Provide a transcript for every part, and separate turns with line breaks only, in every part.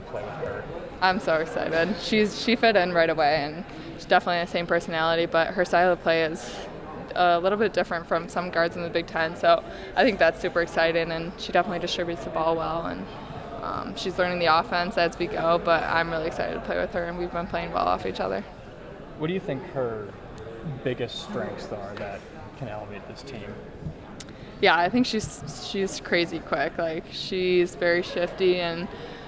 play with her?
I'm so excited. She fit in right away, and she's definitely the same personality, but her style of play is a little bit different from some guards in the Big Ten, so I think that's super exciting, and she definitely distributes the ball well, and she's learning the offense as we go, but I'm really excited to play with her, and we've been playing well off each other.
What do you think her biggest strengths are that can elevate this team?
Yeah, I think she's crazy quick. Like, she's very shifty, and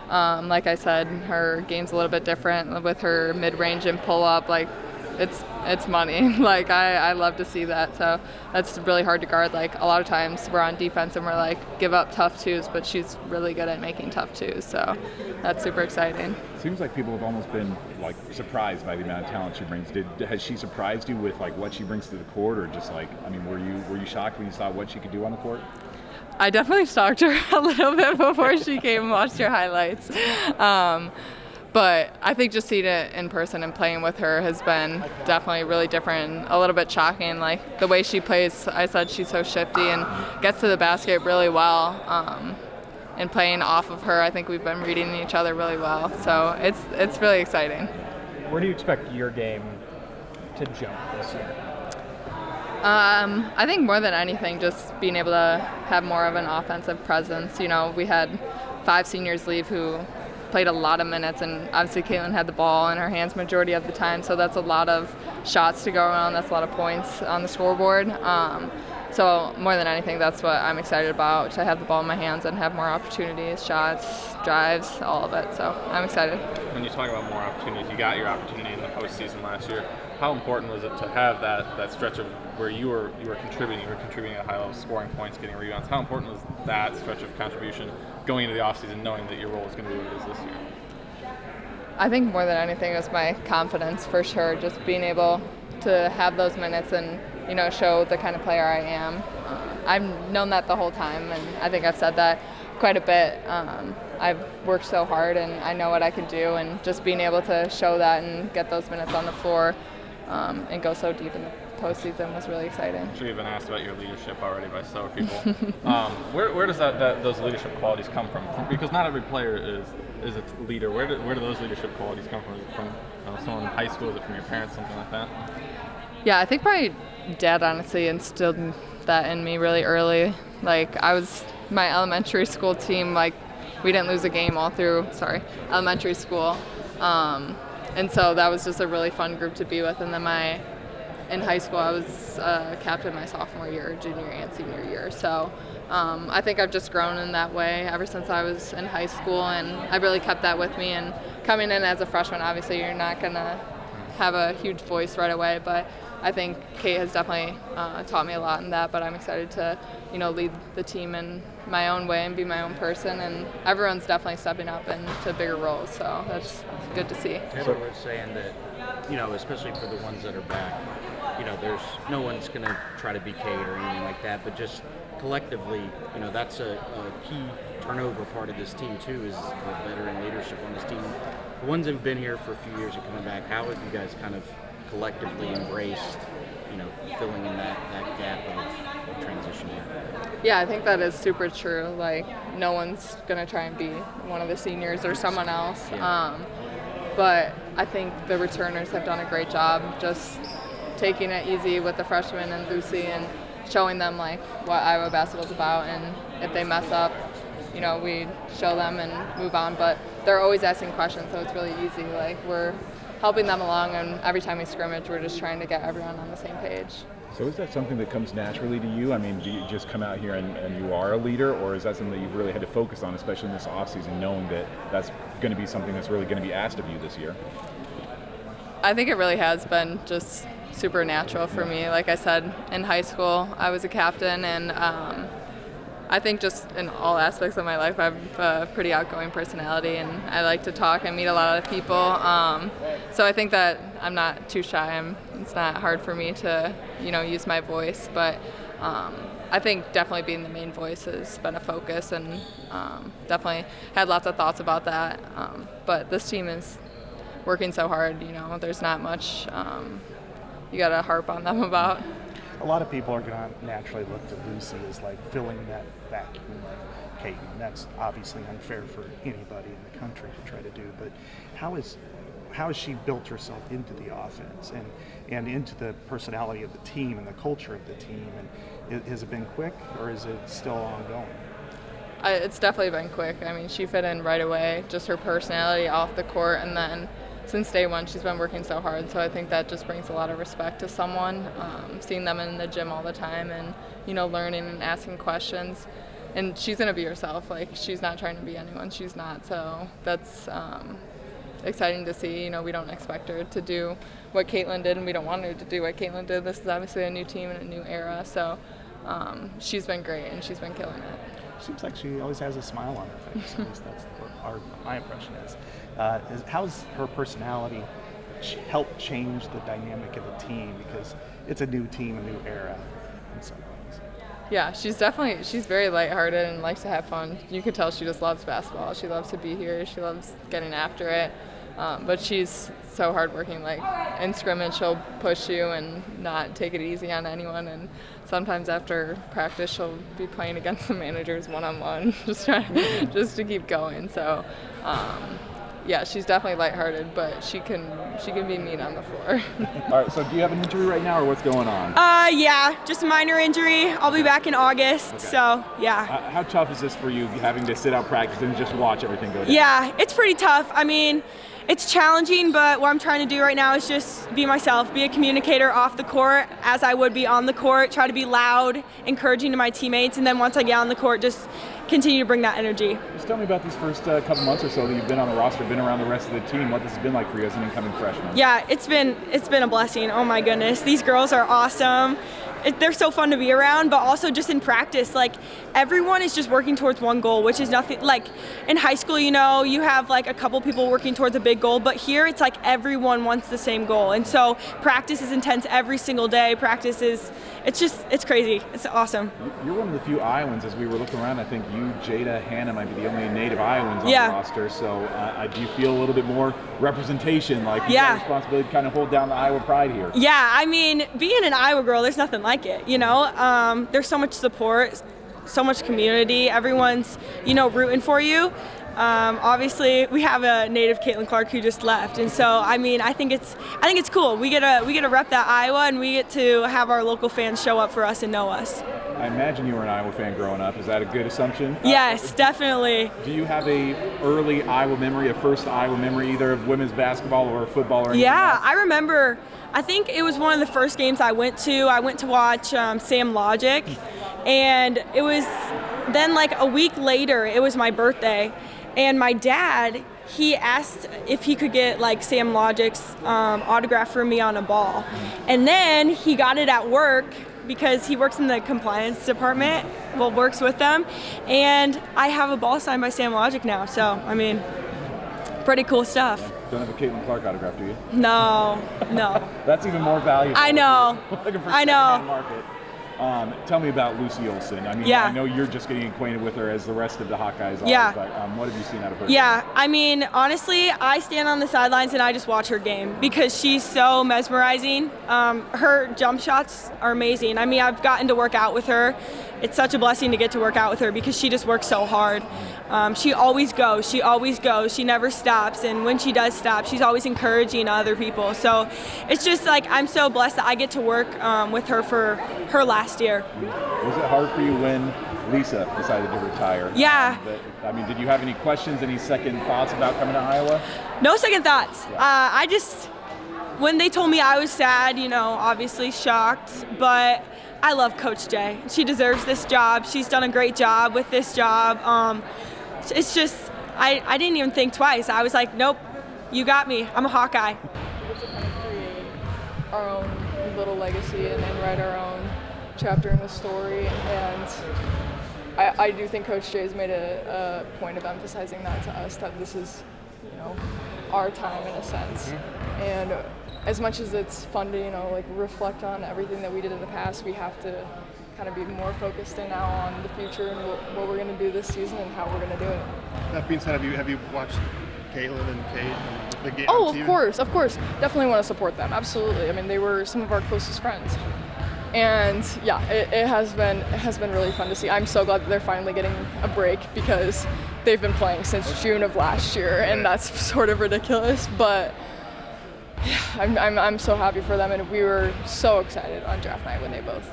like I said, her game's a little bit different with her mid-range and pull-up. Like, it's money. Like, I love to see that. So that's really hard to guard. Like, a lot of times we're on defense and we're like, give up tough twos, but she's really good at making tough twos. So that's super exciting.
Seems like people have almost been like surprised by the amount of talent she brings. Has she surprised you with like what she brings to the court, or just like, I mean, were you shocked when you saw what she could do on the court?
I definitely stalked her a little bit before she came and watched her highlights. But I think just seeing it in person and playing with her has been definitely really different, a little bit shocking. Like, the way she plays, I said she's so shifty and gets to the basket really well. And playing off of her, I think we've been reading each other really well. So it's really exciting.
Where do you expect your game to jump this year?
I think more than anything, just being able to have more of an offensive presence. You know, we had 5 seniors leave who played a lot of minutes, and obviously Caitlin had the ball in her hands majority of the time, so that's a lot of shots to go around. That's a lot of points on the scoreboard. So more than anything, that's what I'm excited about, to have the ball in my hands and have more opportunities, shots, drives, all of it. So I'm excited.
When you talk about more opportunities, you got your opportunity in the postseason last year. How important was it to have that stretch of where you were contributing at a high level, scoring points, getting rebounds? How important was that stretch of contribution going into the offseason, knowing that your role is going to be what it is this year?
I think more than anything, it was my confidence, for sure. Just being able to have those minutes and, you know, show the kind of player I am. I've known that the whole time, and I think I've said that quite a bit. I've worked so hard, and I know what I can do, and just being able to show that and get those minutes on the floor and go so deep in the postseason was really exciting.
I'm sure you've been asked about your leadership already by several people. Where does those leadership qualities come from? Because not every player is a leader. Where do those leadership qualities come from? Is it from someone in high school? Is it from your parents? Something like that?
Yeah, I think my dad honestly instilled that in me really early. Like, my elementary school team, like, we didn't lose a game all through, elementary school. And so that was just a really fun group to be with. And then in high school, I was captain my sophomore year, junior and senior year. So I think I've just grown in that way ever since I was in high school, and I really kept that with me. And coming in as a freshman, obviously you're not going to have a huge voice right away, but I think Kate has definitely taught me a lot in that, but I'm excited to, lead the team in my own way and be my own person, and everyone's definitely stepping up into bigger roles, so that's good to see.
Taylor was saying that, especially for the ones that are back, there's no one's going to try to be Kate or anything like that, but just collectively, that's a key turnover part of this team too, is the veteran leadership on this team. The ones that have been here for a few years and coming back, how have you guys kind of collectively embraced, filling in that gap of transition here?
Yeah, I think that is super true. Like, no one's going to try and be one of the seniors or someone else.
Yeah.
But I think the returners have done a great job just taking it easy with the freshmen and Lucy and showing them, like, what Iowa basketball's about. And if they mess up, we show them and move on. But they're always asking questions, so it's really easy. Like, we're helping them along, and every time we scrimmage, we're just trying to get everyone on the same page.
So is that something that comes naturally to you? I mean, do you just come out here and you are a leader, or is that something that you've really had to focus on, especially in this offseason, knowing that that's going to be something that's really going to be asked of you this year?
I think it really has been just super natural for me. Like I said, in high school, I was a captain, and I think just in all aspects of my life, I have a pretty outgoing personality, and I like to talk and meet a lot of people. So I think that I'm not too shy. It's not hard for me to, use my voice. But I think definitely being the main voice has been a focus, and definitely had lots of thoughts about that. But this team is working so hard. There's not much you got to harp on them about.
A lot of people are going to naturally look to Lucy as like filling that vacuum. Kate. And that's obviously unfair for anybody in the country to try to do. But how has she built herself into the offense and into the personality of the team and the culture of the team? And has it been quick, or is it still ongoing?
It's definitely been quick. I mean, she fit in right away, just her personality off the court, and then since day one she's been working so hard, so I think that just brings a lot of respect to someone, seeing them in the gym all the time and, you know, learning and asking questions. And she's going to be herself. Like, she's not trying to be anyone. She's not. So that's exciting to see. You know, we don't expect her to do what Caitlin did, and we don't want her to do what Caitlin did. This is obviously a new team and a new era. So she's been great, and she's been killing it.
Seems like she always has a smile on her face. At least that's what my impression is. How's her personality helped change the dynamic of the team? Because it's a new team, a new era in some ways.
Yeah, she's very lighthearted and likes to have fun. You could tell she just loves basketball. She loves to be here. She loves getting after it. But she's so hardworking. Like, in scrimmage, she'll push you and not take it easy on anyone. And sometimes after practice, she'll be playing against the managers one-on-one, just to keep going. So, yeah, she's definitely lighthearted, but she can be mean on the floor.
All right, so do you have an injury right now, or what's going on?
Yeah, just a minor injury. I'll be back in August,
Okay.
so yeah.
How tough is this for you, having to sit out practice and just watch everything go down?
Yeah, it's pretty tough. I mean, it's challenging, but what I'm trying to do right now is just be myself, be a communicator off the court as I would be on the court, try to be loud, encouraging to my teammates, and then once I get on the court, just continue to bring that energy.
Just tell me about these first couple months or so that you've been on the roster, been around the rest of the team. What this has been like for you as an incoming freshman?
Yeah, it's been a blessing. Oh my goodness, these girls are awesome. They're so fun to be around, but also just in practice, like, everyone is just working towards one goal, which is nothing. Like, in high school, you know, you have like a couple people working towards a big goal, but here it's like everyone wants the same goal. And so practice is intense every single day. It's crazy. It's awesome.
You're one of the few Iowans. As we were looking around, I think you, Jada, Hannah might be the only native Iowans on the roster. So do you feel a little bit more representation, like you have a responsibility to kind of hold down the Iowa pride here?
Yeah, I mean, being an Iowa girl, there's nothing like it, you know? There's so much support, so much community. Everyone's, you know, rooting for you. Obviously, we have a native Caitlin Clark who just left, and so I mean, I think it's cool. We get to rep that Iowa, and we get to have our local fans show up for us and know us.
I imagine you were an Iowa fan growing up. Is that a good assumption?
Yes, definitely.
Do you have a early Iowa memory, a first Iowa memory, either of women's basketball or football or anything else?
I remember. I think it was one of the first games I went to. I went to watch Sam Logic, and it was then like a week later. It was my birthday. And my dad, he asked if he could get like Sam Logic's autograph for me on a ball. And then he got it at work because he works in the compliance department, works with them. And I have a ball signed by Sam Logic now. So, I mean, pretty cool stuff.
Don't have a Caitlin Clark autograph, do you?
No.
That's even more valuable.
I know.
Looking for
I know.
market. Tell me about Lucy Olson. I mean, I know you're just getting acquainted with her as the rest of the Hawkeyes are, but what have you seen out of her?
Yeah, I mean, honestly, I stand on the sidelines and I just watch her game because she's so mesmerizing. Her jump shots are amazing. I mean, I've gotten to work out with her. It's such a blessing to get to work out with her because she just works so hard. She always goes. She never stops. And when she does stop, she's always encouraging other people. So it's just like I'm so blessed that I get to work with her for her last year.
Was it hard for you when Lisa decided to retire?
Yeah.
I mean, did you have any questions, any second thoughts about coming to Iowa?
No second thoughts. When they told me, I was sad, you know, obviously shocked, but I love Coach J. She deserves this job. She's done a great job with this job. It's just, I didn't even think twice. I was like, nope, you got me. I'm a Hawkeye.
We get to kind of create our own little legacy and write our own chapter in the story. And I do think Coach J's made a point of emphasizing that to us, that this is, you know, our time in a sense. And as much as it's fun to, you know, like reflect on everything that we did in the past, we have to kind of be more focused in now on the future and what we're going to do this season and how we're going to do it.
That being said, have you watched Caitlin and Kate and the game?
Oh, of course. Definitely want to support them. Absolutely. I mean, they were some of our closest friends.
And yeah, it has been really fun to see. I'm so glad that they're finally getting a break because they've been playing since June of last year, and that's sort of ridiculous. But yeah, I'm so happy for them, and we were so excited on draft night when they both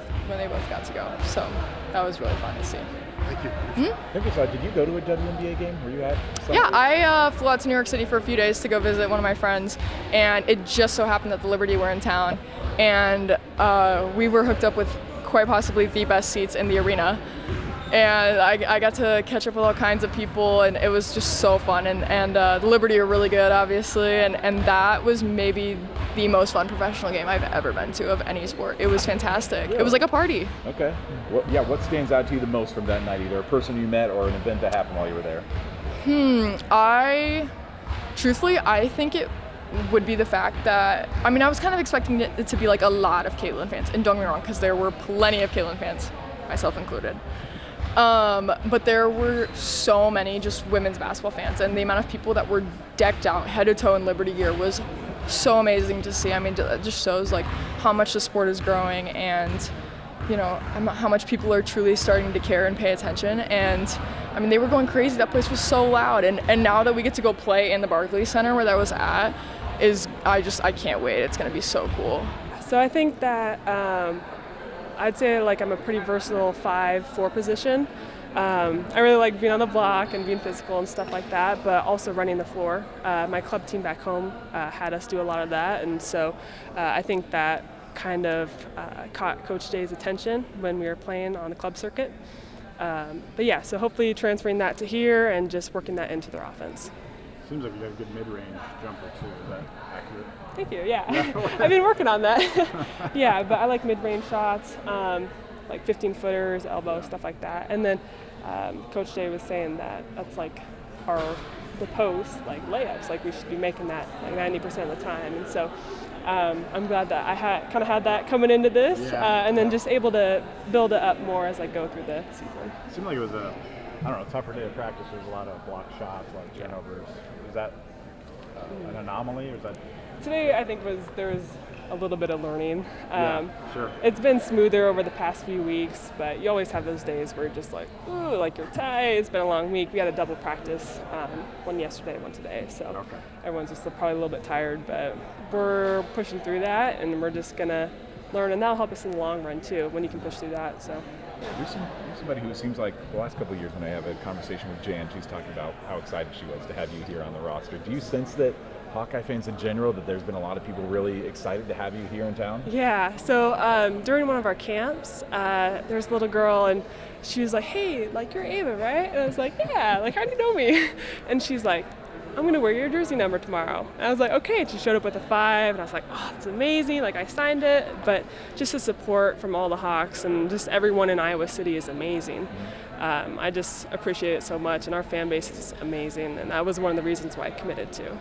got to go. So that was really fun to see.
Thank you.
Did you go to a WNBA game? Were you at something?
Yeah, I flew out to New York City for a few days to go visit one of my friends, and it just so happened that the Liberty were in town, and we were hooked up with quite possibly the best seats in the arena. And I got to catch up with all kinds of people, and it was just so fun. And the Liberty are really good, obviously, and that was maybe the most fun professional game I've ever been to of any sport. It was fantastic.
Really?
It was like a party.
Okay. What stands out to you the most from that night, either a person you met or an event that happened while you were there?
I think it would be the fact that, I was kind of expecting it to be like a lot of Caitlin fans, and don't get me wrong, because there were plenty of Caitlin fans, myself included. But there were so many just women's basketball fans, and the amount of people that were decked out head to toe in Liberty gear was so amazing to see. It just shows like how much the sport is growing, and how much people are truly starting to care and pay attention. And they were going crazy. That place was so loud, and now that we get to go play in the Barclays Center where that was at, I can't wait. It's going to be so cool.
So I think that I'd say like I'm a pretty versatile 5-4 position. I really like being on the block and being physical and stuff like that, but also running the floor. My club team back home had us do a lot of that, and so I think that kind of caught Coach Day's attention when we were playing on the club circuit. But yeah, so hopefully transferring that to here and just working that into their offense.
Seems like you got a good mid-range jumper too. Is that accurate?
Thank you, yeah. I've been working on that. Yeah, but I like mid-range shots, like 15-footers, elbow, stuff like that. And then Coach Day was saying that that's like the post, like layups, like we should be making that like 90% of the time. And so I'm glad that I had that coming into this, and then just able to build it up more as I go through the season.
It seemed like it was a tougher day of practice. There was a lot of block shots, a lot of turnovers. Was that an anomaly, or is that?
Today, I think there was a little bit of learning.
Sure.
It's been smoother over the past few weeks, but you always have those days where you're just like, ooh, like you're tired. It's been a long week. We had a double practice, one yesterday, one today. So everyone's just probably a little bit tired, but we're pushing through that, and we're just gonna learn, and that'll help us in the long run too when you can push through that. So.
You're somebody who seems like the last couple of years when I have a conversation with Jan, she's talking about how excited she was to have you here on the roster. Do you sense that Hawkeye fans in general, that there's been a lot of people really excited to have you here in town? Yeah, so during one of our camps, there's a little girl, and she was like, hey, like you're Ava, right? And I was like, yeah, like how do you know me? And she's like, I'm going to wear your jersey number tomorrow. And I was like, okay. And she showed up with a 5, and I was like, oh, it's amazing. Like, I signed it. But just the support from all the Hawks and just everyone in Iowa City is amazing. I just appreciate it so much, and our fan base is amazing. And that was one of the reasons why I committed to.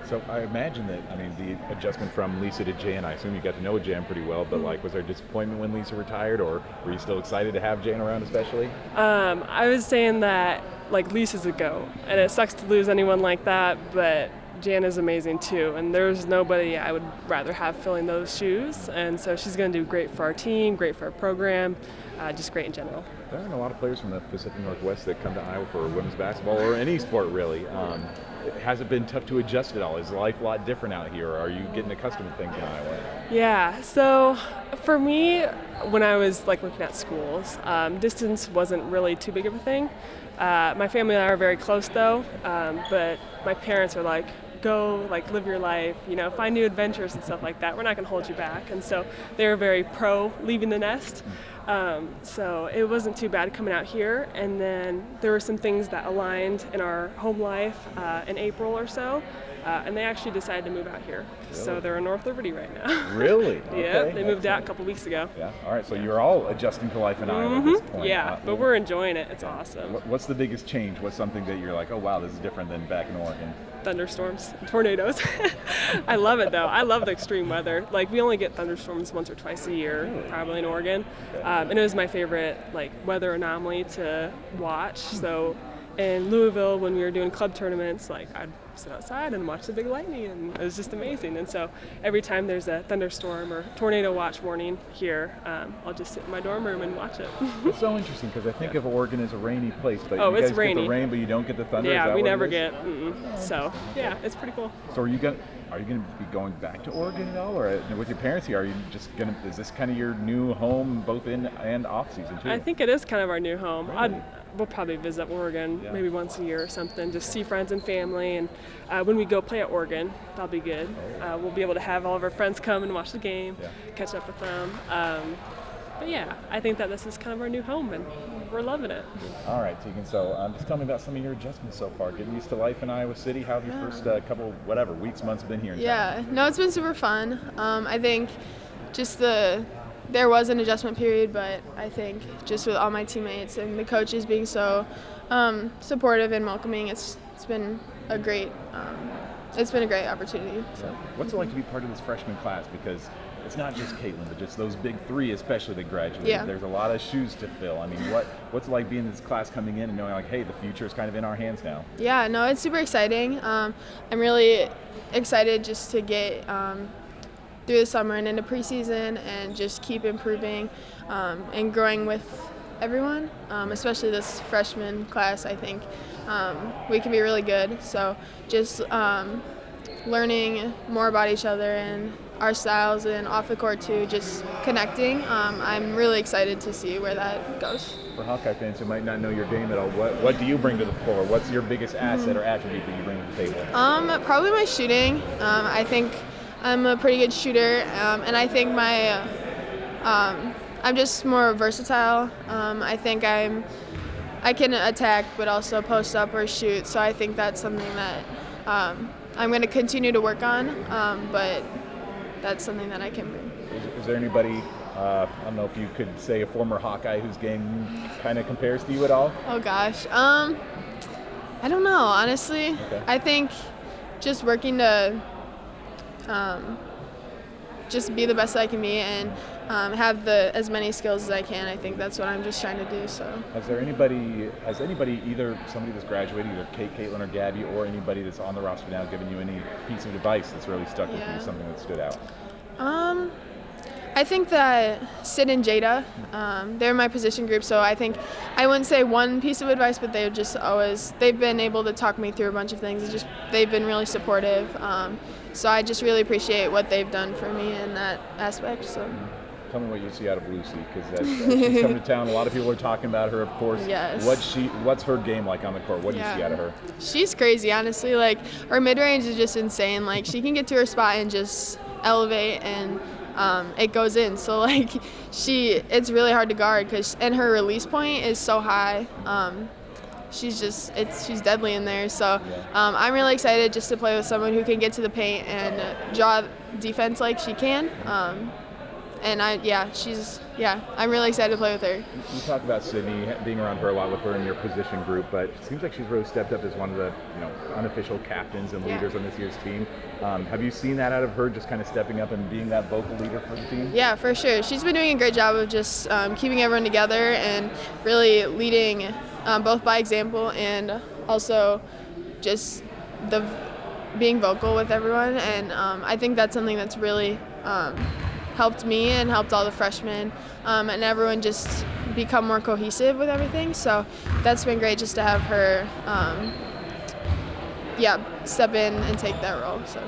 So I imagine that, the adjustment from Lisa to Jan, I assume you got to know Jan pretty well, but like, was there disappointment when Lisa retired, or were you still excited to have Jan around especially? I was saying that, like, Lisa's a go, and it sucks to lose anyone like that, but Jan is amazing too, and there's nobody I would rather have filling those shoes, and so she's going to do great for our team, great for our program, just great in general. There aren't a lot of players from the Pacific Northwest that come to Iowa for women's basketball, or any sport really. Has it been tough to adjust at all? Is life a lot different out here, or are you getting accustomed to things in Iowa? Yeah, so for me, when I was like looking at schools, distance wasn't really too big of a thing. My family and I are very close though, but my parents are like, go, like, live your life, find new adventures and stuff like that. We're not going to hold you back. And so they were very pro leaving the nest. So it wasn't too bad coming out here. And then there were some things that aligned in our home life in April or so. And they actually decided to move out here. Really? So they're in North Liberty right now. Really? Yeah, okay. They moved out a couple weeks ago. Yeah. All right. So you're all adjusting to life in Iowa at this point. Yeah, but we're enjoying it. It's awesome. What's the biggest change? What's something that you're like, oh wow, this is different than back in Oregon? Thunderstorms, tornadoes. I love it though. I love the extreme weather. Like, we only get thunderstorms once or twice a year, probably in Oregon, and it was my favorite like weather anomaly to watch. So in Louisville, when we were doing club tournaments, like I'd
sit outside and watch the big lightning, and it was just amazing. And so every time there's a thunderstorm or tornado watch warning here, I'll just sit in my dorm room and watch it.
It's so interesting because I think of Oregon as a rainy place, but you
it's
guys
rainy.
get the rain, but you don't get the thunder.
Yeah,
Is that
we
what it
never
is?
get. So yeah, it's pretty cool.
So are you going to be going back to Oregon at all, or with your parents here? Are you just going to? Is this kind of your new home, both in and off season too?
I think it is kind of our new home.
Really?
We'll probably visit Oregon maybe once a year or something, just see friends and family. And when we go play at Oregon, that'll be good. We'll be able to have all of our friends come and watch the game, catch up with them. But yeah, I think that this is kind of our new home, and we're loving it.
All right, Teagan. So just tell me about some of your adjustments so far. Getting used to life in Iowa City. How have your first couple, weeks, months been here in town?
No, it's been super fun. I think just there was an adjustment period, but I think just with all my teammates and the coaches being so supportive and welcoming, it's been a great opportunity. So.
What's it like to be part of this freshman class? Because it's not just Caitlin, but just those big three, especially that graduated.
Yeah.
There's a lot of shoes to fill. I mean, what's it like being in this class coming in and knowing like, hey, the future is kind of in our hands now?
Yeah, no, it's super exciting. I'm really excited just to get through the summer and into preseason and just keep improving and growing with everyone, especially this freshman class. I think we can be really good. So just learning more about each other and our styles and off the court too, just connecting. I'm really excited to see where that goes.
For Hawkeye fans who might not know your game at all, what do you bring to the floor? What's your biggest asset or attribute that you bring to the table?
Probably my shooting. I think I'm a pretty good shooter, and I think I'm just more versatile. I think I can attack, but also post up or shoot. So I think that's something that I'm going to continue to work on. But that's something that I can bring.
Is there anybody, I don't know if you could say a former Hawkeye whose game kind of compares to you at all?
Oh gosh, I don't know, honestly.
Okay.
I think just working to just be the best I can be and have as many skills as I can. I think that's what I'm just trying to do. So. Has anybody,
either somebody that's graduated, either Caitlin or Gabby, or anybody that's on the roster now, given you any piece of advice that's really stuck with you, something that stood out?
I think that Sid and Jada, they're my position group, so I think I wouldn't say one piece of advice, but they've been able to talk me through a bunch of things. They've been really supportive. So I just really appreciate what they've done for me in that aspect. So.
Tell me what you see out of Lucy, because as she's come to town, a lot of people are talking about her, of course.
Yes.
What's her game like on the court? What do you see out of her?
She's crazy, honestly. Like, her mid-range is just insane. Like, she can get to her spot and just elevate, and it goes in. So, like, it's really hard to guard, and her release point is so high. She's deadly in there. So I'm really excited just to play with someone who can get to the paint and draw defense like she can. I'm really excited to play with her.
You talk about Sydney, being around her a lot with her in your position group, but it seems like she's really stepped up as one of the unofficial captains and leaders on this year's team. Have you seen that out of her, just kind of stepping up and being that vocal leader for the team?
Yeah, for sure. She's been doing a great job of just keeping everyone together and really leading both by example and also just being vocal with everyone. And I think that's something that's really helped me and helped all the freshmen and everyone just become more cohesive with everything. So that's been great just to have her step in and take that role. So.